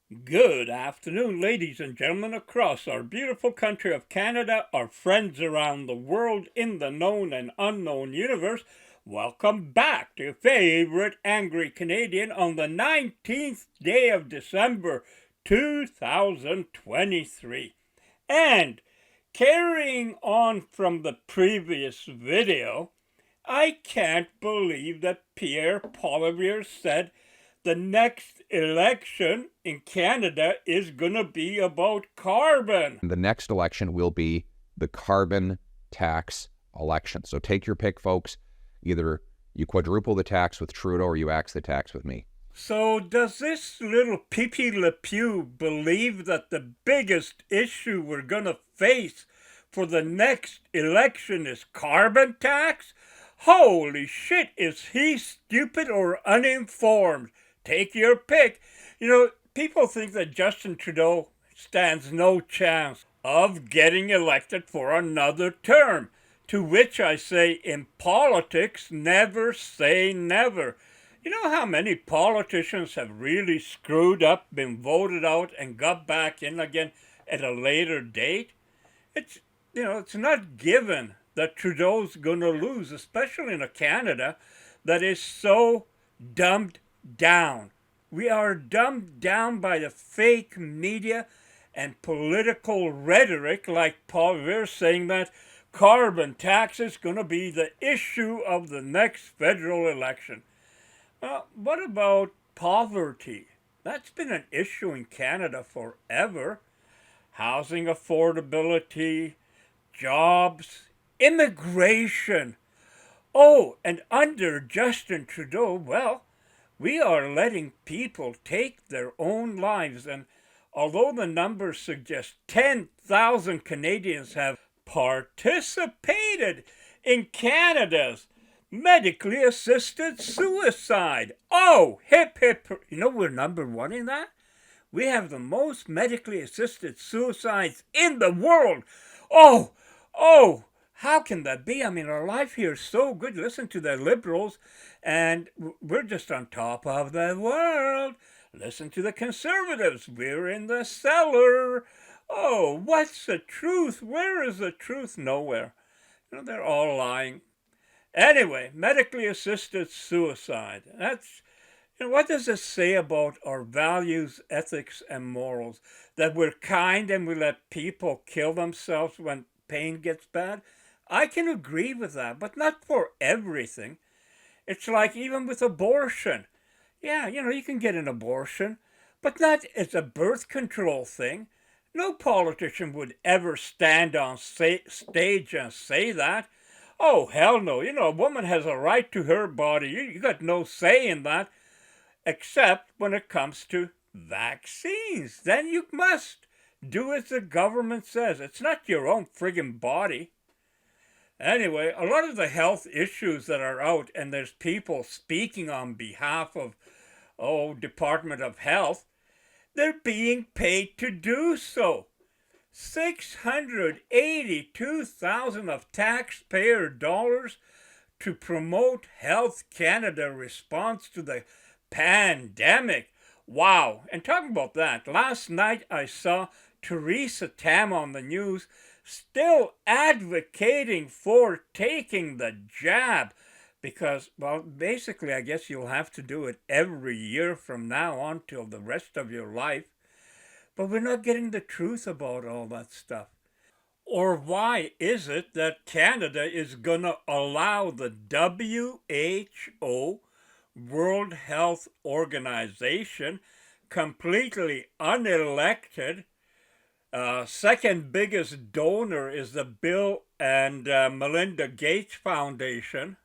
Good afternoon, ladies and gentlemen, across our beautiful country of Canada, our friends around the world in the known and unknown universe. Welcome back to your favorite Angry Canadian on the 19th day of December 2023. And carrying on from the previous video, I can't believe that Pierre Poilievre said the next election in Canada is going to be about carbon. The next election will be the carbon tax election. So take your pick, folks. Either you quadruple the tax with Trudeau or you axe the tax with me. So does this little Pepe Le Pew believe that the biggest issue we're going to face for the next election is carbon tax? Holy shit, is he stupid or uninformed? Take your pick. People think that Justin Trudeau stands no chance of getting elected for another term. To which I say, in politics, never say never. You know how many politicians have really screwed up, been voted out, and got back in again at a later date? It's not given that Trudeau's going to lose, especially in a Canada that is so dumbed down. We are dumbed down by the fake media and political rhetoric, like Poilievre saying that carbon tax is going to be the issue of the next federal election. Well, what about poverty? That's been an issue in Canada forever. Housing affordability, jobs, immigration. Oh, and under Justin Trudeau, well, we are letting people take their own lives. And although the numbers suggest 10,000 Canadians have participated in Canada's medically assisted suicide. Oh, hip, hip. We're number one in that. We have the most medically assisted suicides in the world. Oh, oh, how can that be? I mean, our life here is so good. Listen to the liberals, and we're just on top of the world. Listen to the conservatives. We're in the cellar. Oh, what's the truth? Where is the truth? Nowhere. They're all lying. Anyway, medically assisted suicide. What does it say about our values, ethics, and morals? That we're kind and we let people kill themselves when pain gets bad? I can agree with that, but not for everything. It's like even with abortion. Yeah, you can get an abortion, but not as a birth control thing. No politician would ever stand on stage and say that. Oh, hell no. A woman has a right to her body. You got no say in that, except when it comes to vaccines. Then you must do as the government says. It's not your own friggin' body. Anyway, a lot of the health issues that are out, and there's people speaking on behalf of, Department of Health, they're being paid to do so. 682,000 of taxpayer dollars to promote Health Canada response to the pandemic. Wow. And talking about that, last night I saw Theresa Tam on the news still advocating for taking the jab because, well, basically I guess you'll have to do it every year from now on till the rest of your life. But we're not getting the truth about all that stuff. Or why is it that Canada is going to allow the WHO, World Health Organization, completely unelected? Second biggest donor is the Bill and Melinda Gates Foundation.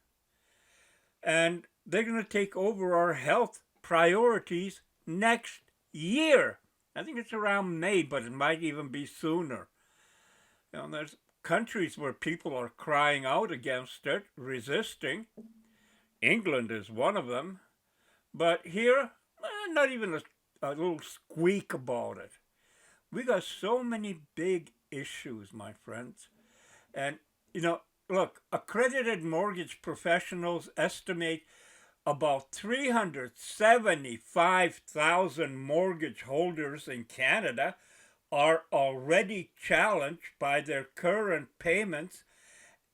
And they're going to take over our health priorities next year. I think it's around May, but it might even be sooner. There's countries where people are crying out against it, resisting. England is one of them. But here, not even a little squeak about it. We got so many big issues, my friends. And, look, accredited mortgage professionals estimate about 375,000 mortgage holders in Canada are already challenged by their current payments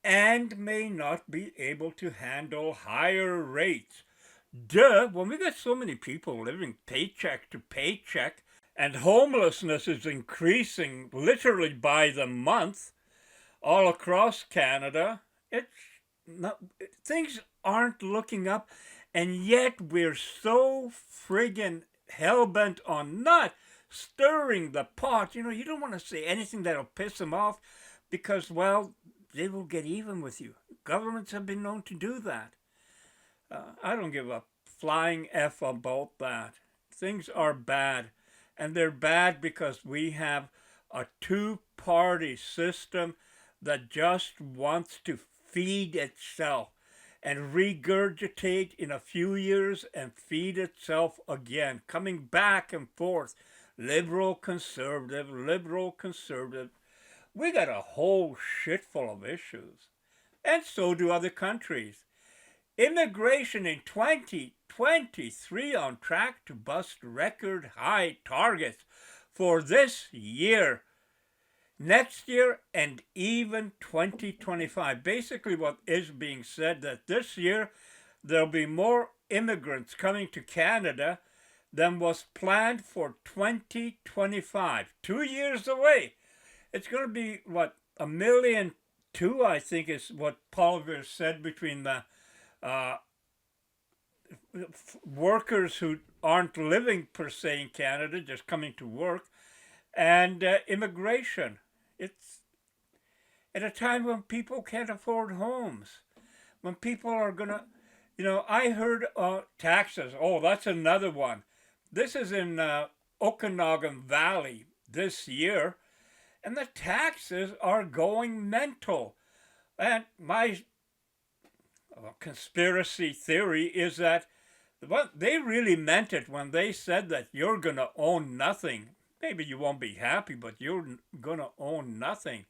and may not be able to handle higher rates. Duh, when we got so many people living paycheck to paycheck and homelessness is increasing literally by the month all across Canada, it's not, things aren't looking up, and yet we're so friggin' hell-bent on not stirring the pot. You know, you don't want to say anything that'll piss them off because, well, they will get even with you. Governments have been known to do that. I don't give a flying F about that. Things are bad, and they're bad because we have a two-party system that just wants to feed itself and regurgitate in a few years and feed itself again, coming back and forth. Liberal, conservative, liberal, conservative. We got a whole shit full of issues. And so do other countries. Immigration in 2023 on track to bust record high targets for this year, next year, and even 2025. Basically, what is being said that this year there'll be more immigrants coming to Canada than was planned for 2025. 2 years away. It's going to be, what, 1,200,000, I think is what Paul said, between the workers who aren't living per se in Canada, just coming to work, and immigration. It's at a time when people can't afford homes, when people are going to, you know, I heard taxes. Oh, that's another one. This is in Okanagan Valley this year, and the taxes are going mental. And my conspiracy theory is that they really meant it when they said that you're going to own nothing. Maybe you won't be happy, but you're going to own nothing.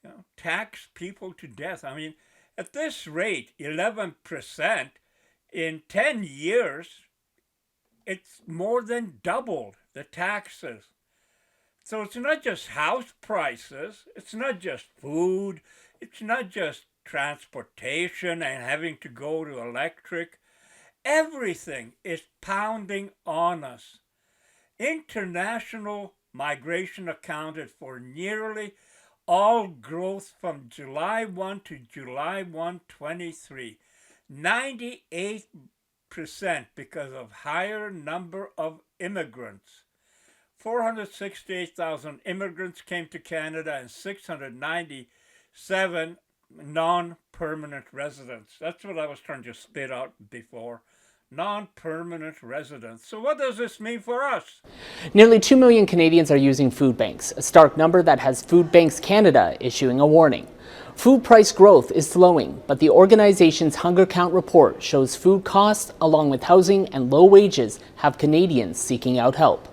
You know, tax people to death. I mean, at this rate, 11%, in 10 years, it's more than doubled the taxes. So it's not just house prices, it's not just food, it's not just transportation and having to go to electric. Everything is pounding on us. International migration accounted for nearly all growth from July 1 to July 1, 23. 98% because of higher number of immigrants. 468,000 immigrants came to Canada and 697 non-permanent residents. That's what I was trying to spit out before. Non-permanent residents. So what does this mean for us? Nearly 2 million Canadians are using food banks, a stark number that has Food Banks Canada issuing a warning. Food price growth is slowing, but the organization's Hunger Count report shows food costs, along with housing and low wages, have Canadians seeking out help.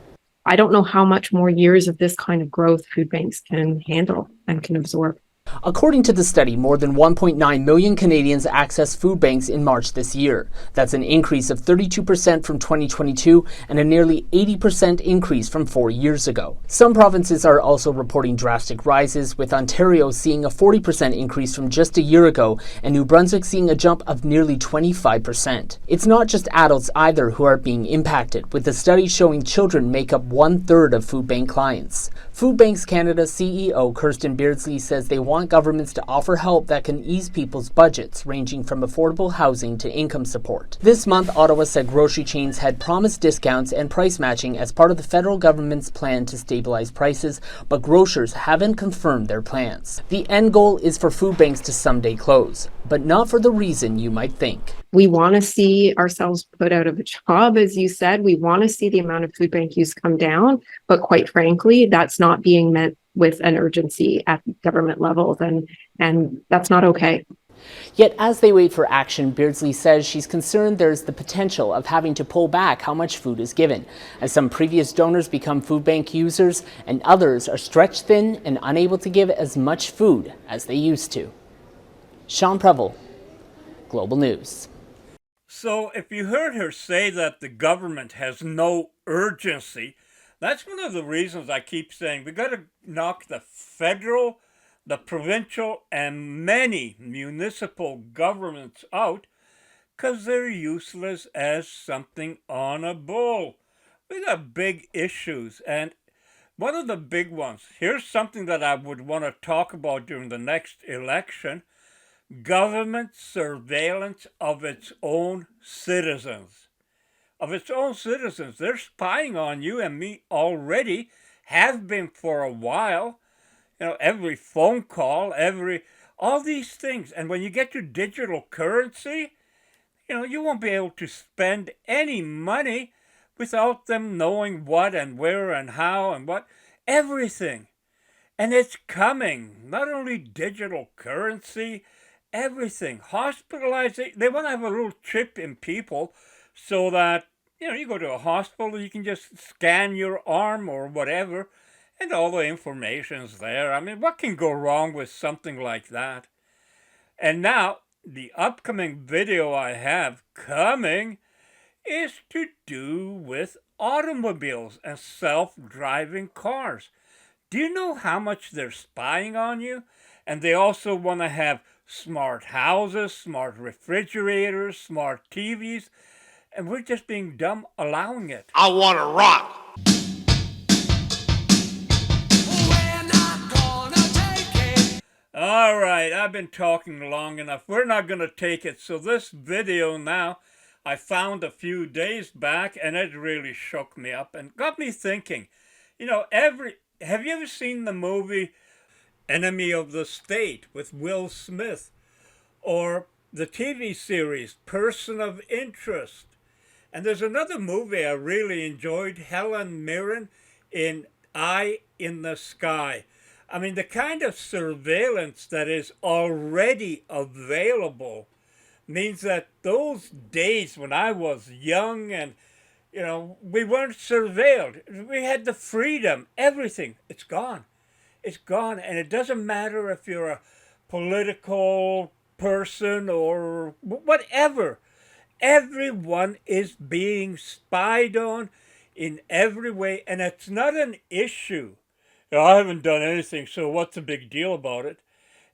I don't know how much more years of this kind of growth food banks can handle and can absorb. According to the study, more than 1.9 million Canadians accessed food banks in March this year. That's an increase of 32% from 2022 and a nearly 80% increase from 4 years ago. Some provinces are also reporting drastic rises, with Ontario seeing a 40% increase from just a year ago and New Brunswick seeing a jump of nearly 25%. It's not just adults either who are being impacted, with the study showing children make up 1/3 of food bank clients. Food Banks Canada CEO Kirsten Beardsley says they want governments to offer help that can ease people's budgets, ranging from affordable housing to income support. This month, Ottawa said grocery chains had promised discounts and price matching as part of the federal government's plan to stabilize prices, but grocers haven't confirmed their plans. The end goal is for food banks to someday close, but not for the reason you might think. We want to see ourselves put out of a job, as you said. We want to see the amount of food bank use come down, but quite frankly, that's not being met with an urgency at government levels, and that's not okay. Yet as they wait for action, Beardsley says she's concerned there's the potential of having to pull back how much food is given, as some previous donors become food bank users and others are stretched thin and unable to give as much food as they used to. Sean Preble, Global News. So if you heard her say that the government has no urgency, that's one of the reasons I keep saying we got to knock the federal, the provincial, and many municipal governments out because they're useless as something on a bull. We got big issues, and one of the big ones, here's something that I would want to talk about during the next election: government surveillance of its own citizens. Of its own citizens. They're spying on you and me already, have been for a while. Every phone call, all these things. And when you get to digital currency, you won't be able to spend any money without them knowing what and where and how and what. Everything. And it's coming. Not only digital currency, everything. Hospitalization. They want to have a little chip in people so that, you go to a hospital, you can just scan your arm or whatever, and all the information's there. I mean, what can go wrong with something like that? And now, the upcoming video I have coming is to do with automobiles and self-driving cars. Do you know how much they're spying on you? And they also want to have smart houses, smart refrigerators, smart TVs, and we're just being dumb allowing it. I want to rock. All right, I've been talking long enough. We're not going to take it. So this video now, I found a few days back, and it really shook me up and got me thinking. Have you ever seen the movie Enemy of the State with Will Smith? Or the TV series Person of Interest? And there's another movie I really enjoyed, Helen Mirren in Eye in the Sky. I mean, the kind of surveillance that is already available means that those days when I was young and, we weren't surveilled. We had the freedom, everything. It's gone. It's gone. And it doesn't matter if you're a political person or whatever. Everyone is being spied on in every way, and it's not an issue. I haven't done anything, so what's the big deal about it?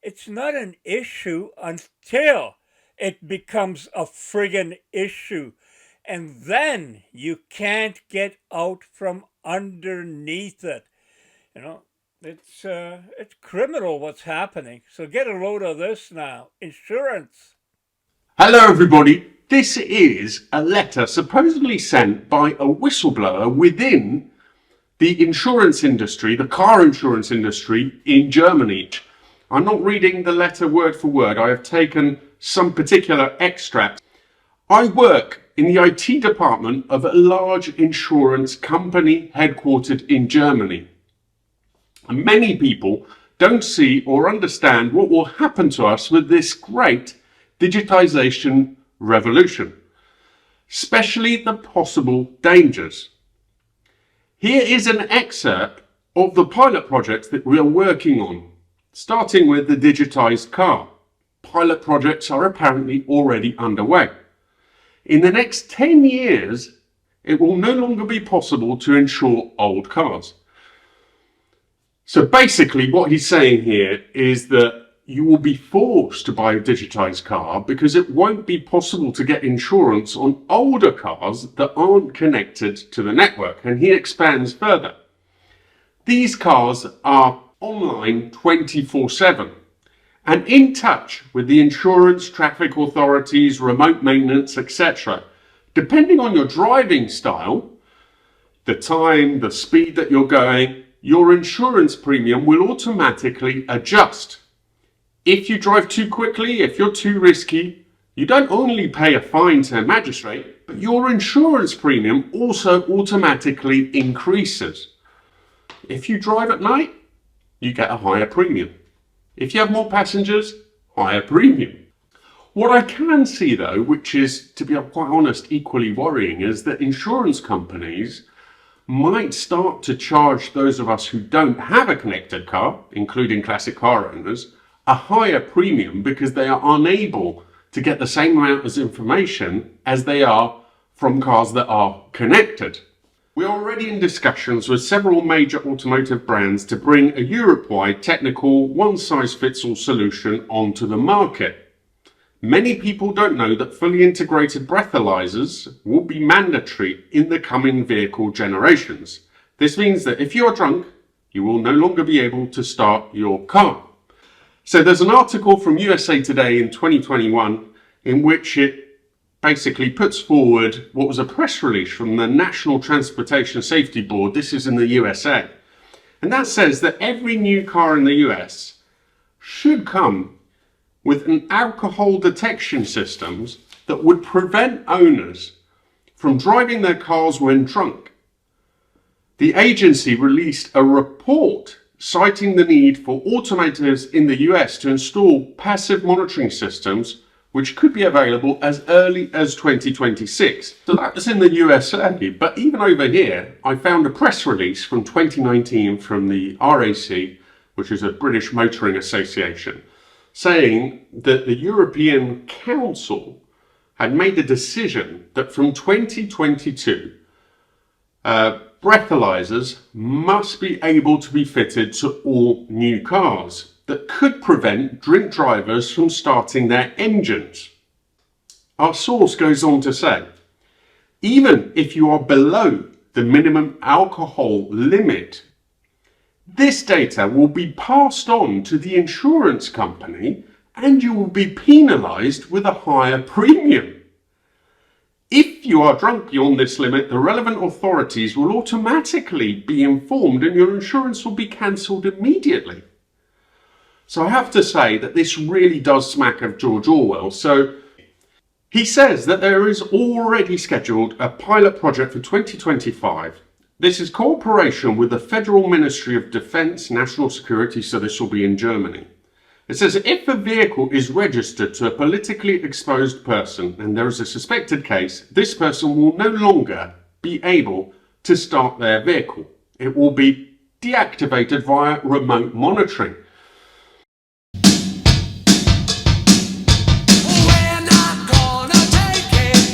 It's not an issue until it becomes a friggin' issue. And then you can't get out from underneath it. It's criminal what's happening. So get a load of this now. Insurance. Hello everybody, this is a letter supposedly sent by a whistleblower within the insurance industry, the car insurance industry in Germany. I'm not reading the letter word for word, I have taken some particular extracts. I work in the IT department of a large insurance company headquartered in Germany. And many people don't see or understand what will happen to us with this great digitization revolution, especially the possible dangers. Here is an excerpt of the pilot projects that we are working on, starting with the digitized car. Pilot projects are apparently already underway. In the next 10 years, it will no longer be possible to insure old cars. So basically what he's saying here is that you will be forced to buy a digitized car because it won't be possible to get insurance on older cars that aren't connected to the network. And he expands further. These cars are online 24/7 and in touch with the insurance, traffic authorities, remote maintenance, etc. Depending on your driving style, the time, the speed that you're going, your insurance premium will automatically adjust. If you drive too quickly, if you're too risky, you don't only pay a fine to a magistrate, but your insurance premium also automatically increases. If you drive at night, you get a higher premium. If you have more passengers, higher premium. What I can see though, which is, to be quite honest, equally worrying, is that insurance companies might start to charge those of us who don't have a connected car, including classic car owners, a higher premium because they are unable to get the same amount of information as they are from cars that are connected. We're already in discussions with several major automotive brands to bring a Europe-wide technical one-size-fits-all solution onto the market. Many people don't know that fully integrated breathalyzers will be mandatory in the coming vehicle generations. This means that if you're drunk, you will no longer be able to start your car. So there's an article from USA Today in 2021 in which it basically puts forward what was a press release from the National Transportation Safety Board. This is in the USA. And that says that every new car in the US should come with an alcohol detection systems that would prevent owners from driving their cars when drunk. The agency released a report citing the need for automakers in the US to install passive monitoring systems which could be available as early as 2026. So that was in the USA, but even over here, I found a press release from 2019 from the RAC, which is a British Motoring Association, saying that the European Council had made a decision that from 2022, breathalyzers must be able to be fitted to all new cars that could prevent drink drivers from starting their engines. Our source goes on to say, even if you are below the minimum alcohol limit, this data will be passed on to the insurance company and you will be penalised with a higher premium. If you are drunk beyond this limit, the relevant authorities will automatically be informed and your insurance will be cancelled immediately. So I have to say that this really does smack of George Orwell. So he says that there is already scheduled a pilot project for 2025. This is cooperation with the Federal Ministry of Defence, National Security, so this will be in Germany. It says if a vehicle is registered to a politically exposed person and there is a suspected case, this person will no longer be able to start their vehicle. It will be deactivated via remote monitoring.